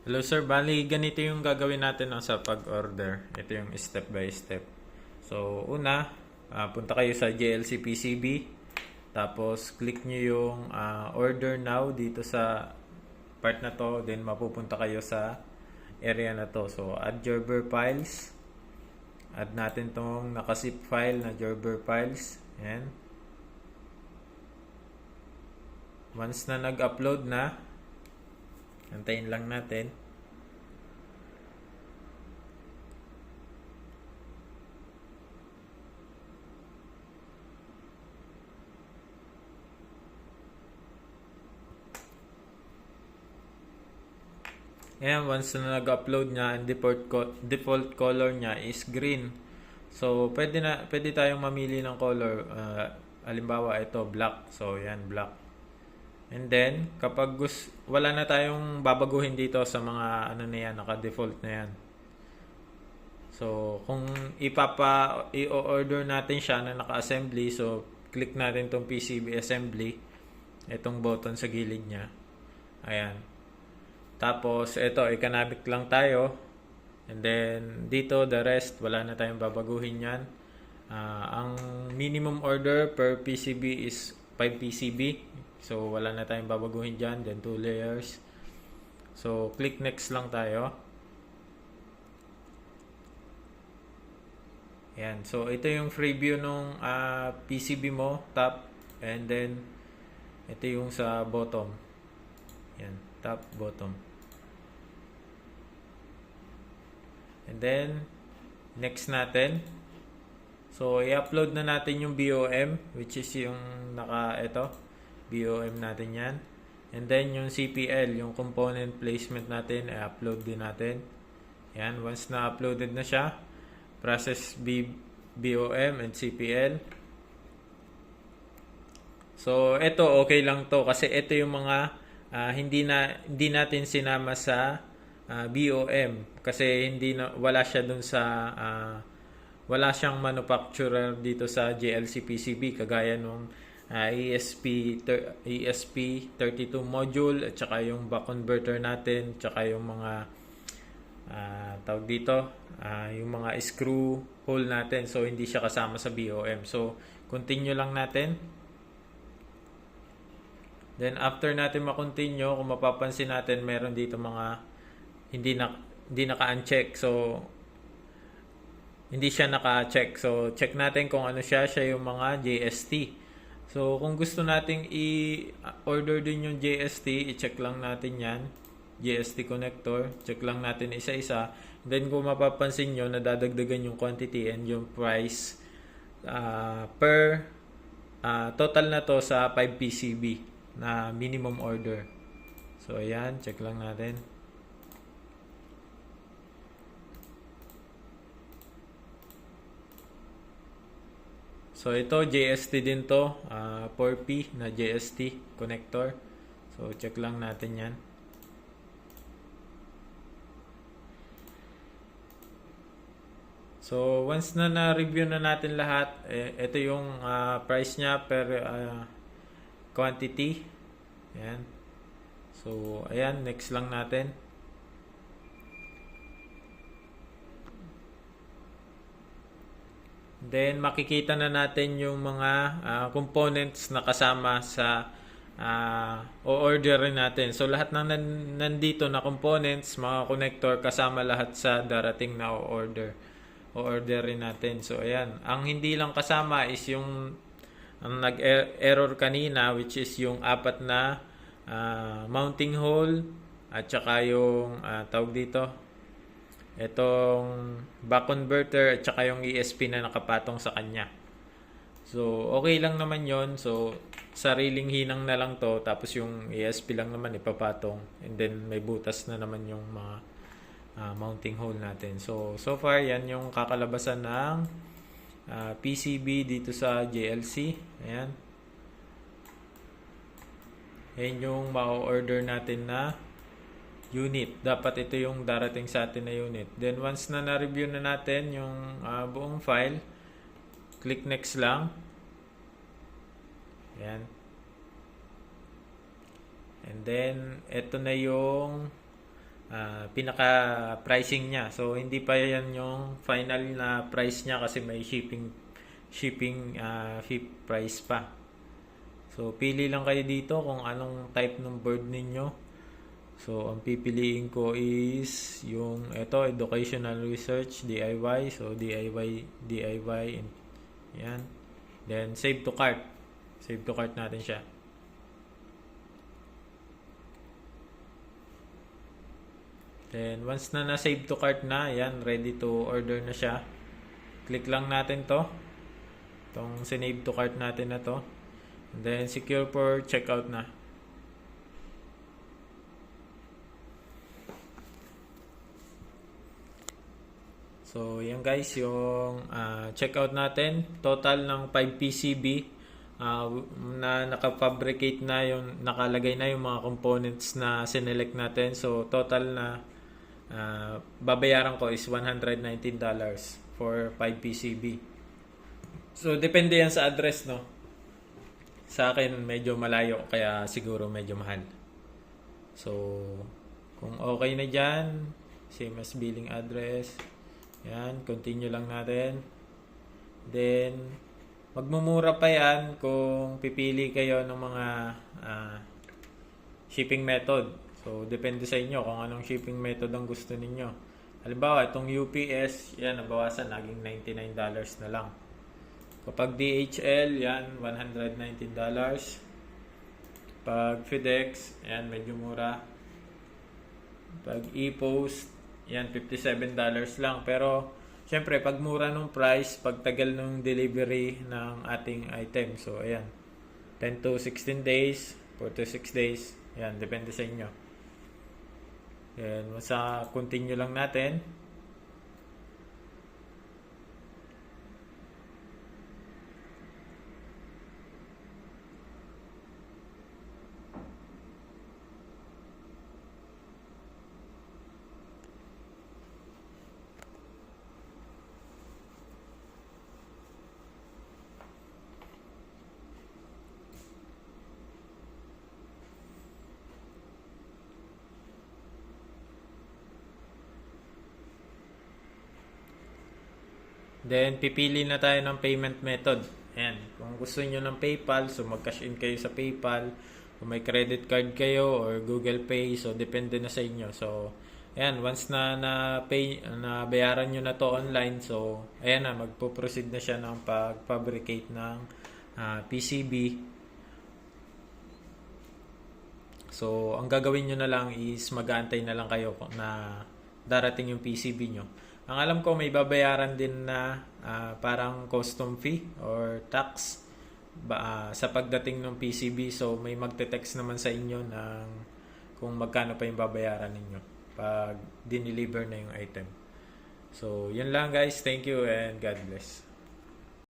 Hello sir, bali ganito yung gagawin natin sa pag-order. Ito yung step by step. So, una, punta kayo sa JLC PCB. Tapos, click nyo yung order now dito sa part na to. Then, mapupunta kayo sa area na to. So, add Gerber files. Add natin tong nakasip file na Gerber files. Ayan. Once na nag-upload na, antayin lang natin. Ayan, once na nag-upload niya, ang default color niya is green. So, pwede tayong mamili ng color. Halimbawa, ito, black. So, yan, black. And then, kapag wala na tayong babaguhin dito sa mga ano na yan, naka-default na yan. So, kung i-order natin siya na naka-assembly, so, click natin tong PCB assembly. Itong button sa gilid niya. Ayan. Tapos, ito, economic lang tayo. And then, dito, the rest, wala na tayong babaguhin yan. Ang minimum order per PCB is 5 PCB. So, wala na tayong babaguhin dyan. Then, 2 layers. So, click next lang tayo. Ayan. So, ito yung preview nung PCB mo, top. And then, ito yung sa bottom. Ayan, top, bottom. And then, next natin. So, i-upload na natin yung BOM, which is yung ito. BOM natin yan. And then, yung CPL, yung component placement natin, i-upload din natin. Yan, once na uploaded na siya, process BOM and CPL. So, ito okay lang to kasi ito yung mga hindi natin sinama sa BOM kasi wala siya dun sa wala siyang manufacturer dito sa JLC PCB kagaya nung ESP32 module at saka yung buck converter natin at saka yung mga tawag dito yung mga screw hole natin, so hindi siya kasama sa BOM. So continue lang natin. Then after natin ma-continue, kung mapapansin natin meron dito mga hindi naka-uncheck. So hindi siya naka-check. So check natin kung ano siya yung mga JST. So kung gusto nating i-order din yung JST, i-check lang natin yan. JST connector, check lang natin isa-isa. Then kung mapapansin nyo, nadadagdagan yung quantity and yung price per total na to sa 5 PCB na minimum order. So ayan, check lang natin. So ito JST din to, 4P na JST connector. So check lang natin yan. So once na na-review na natin lahat, ito yung price niya per quantity. Ayan. So ayan, next lang natin. Then makikita na natin yung mga components na kasama sa o-orderin natin. So lahat ng nandito na components, mga connector, kasama lahat sa darating na o-orderin natin. So ayan, ang hindi lang kasama is yung ang nag-error kanina, which is yung 4 na mounting hole at saka yung tawag dito, itong buck converter at saka yung ESP na nakapatong sa kanya. So okay lang naman yon. So sariling hinang na lang to, tapos yung ESP lang naman ipapatong, and then may butas na naman yung mga mounting hole natin. So far yan yung kakalabasan ng PCB dito sa JLC. Ayan. Ayan yung ma-order natin na unit. Dapat ito yung darating sa atin na unit. Then once na na-review na natin yung buong file, click next lang. Ayan. And then ito na yung pinaka pricing niya. So hindi pa yan yung final na price niya kasi may shipping fee price pa. So pili lang kayo dito kung anong type ng bird ninyo. So ang pipiliin ko is yung educational research DIY. So DIY yan. Then save to cart. Save to cart natin siya. Then once na na-save to cart na, yan, ready to order na siya. Click lang natin to. Itong sinave to cart natin na to. And then secure for checkout na. So yan guys, yung checkout natin. Total ng 5 PCB na nakafabricate na yung nakalagay na yung mga components na sinelect natin. So total na babayaran ko is $119 for 5 PCB. So depende yan sa address, no? Sa akin medyo malayo kaya siguro medyo mahal. So kung okay na dyan, same as billing address, yan, continue lang natin. Then magmumura pa yan kung pipili kayo ng mga shipping method. So depende sa inyo kung anong shipping method ang gusto ninyo. Halimbawa itong UPS, yan, nabawasan, naging $99 na lang. Kapag DHL, yan, $119. Pag FedEx, yan, medyo mura. Pag e-post, yan, $57 lang. Pero syempre, pag mura nung price, pag tagal nung delivery ng ating item. So, ayan. 10 to 16 days, 4 to 6 days. Ayan, depende sa inyo. Ayan, sa continue lang natin. Then, pipili na tayo ng payment method. Ayan. Kung gusto niyo ng PayPal, so mag-cash in kayo sa PayPal. Kung may credit card kayo or Google Pay, so depende na sa inyo. So, ayan. Once na bayaran nyo na to online, so, ayan na, magpo-proceed na siya ng pag-fabricate ng PCB. So, ang gagawin nyo na lang is mag-aantay na lang kayo na darating yung PCB nyo. Ang alam ko may babayaran din na parang custom fee or tax sa pagdating ng PCB. So may magte-text naman sa inyo ng kung magkano pa yung babayaran ninyo pag dineliver na yung item. So yun lang guys. Thank you and God bless.